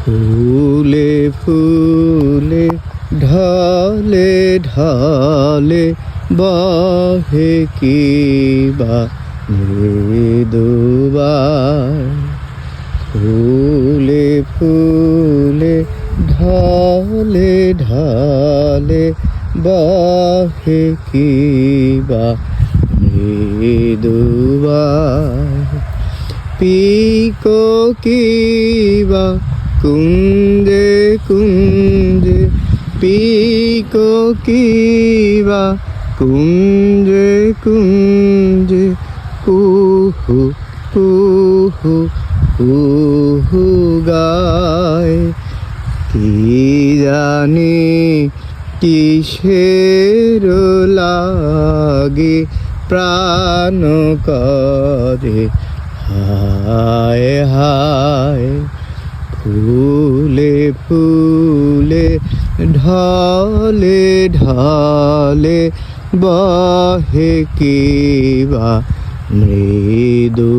ফুলে ফুলে ঢালে ঢালে বাহে কিবা মৃদুবাই। ফুলে ফুলে ঢালে ঢালে বাহে কিবা মৃদুবাই। পিকো কিবা কুঞ্জে কুঞ্জে, পিকো কিবা কুঞ্জে কুঞ্জে, কুহু কুহু কুহু গায়। কি জানি কিসের লাগে প্রাণ করে হায় হায়। ফুলে ফুলে ঢালে ঢালে বাহে কিবা মৃদুবাই।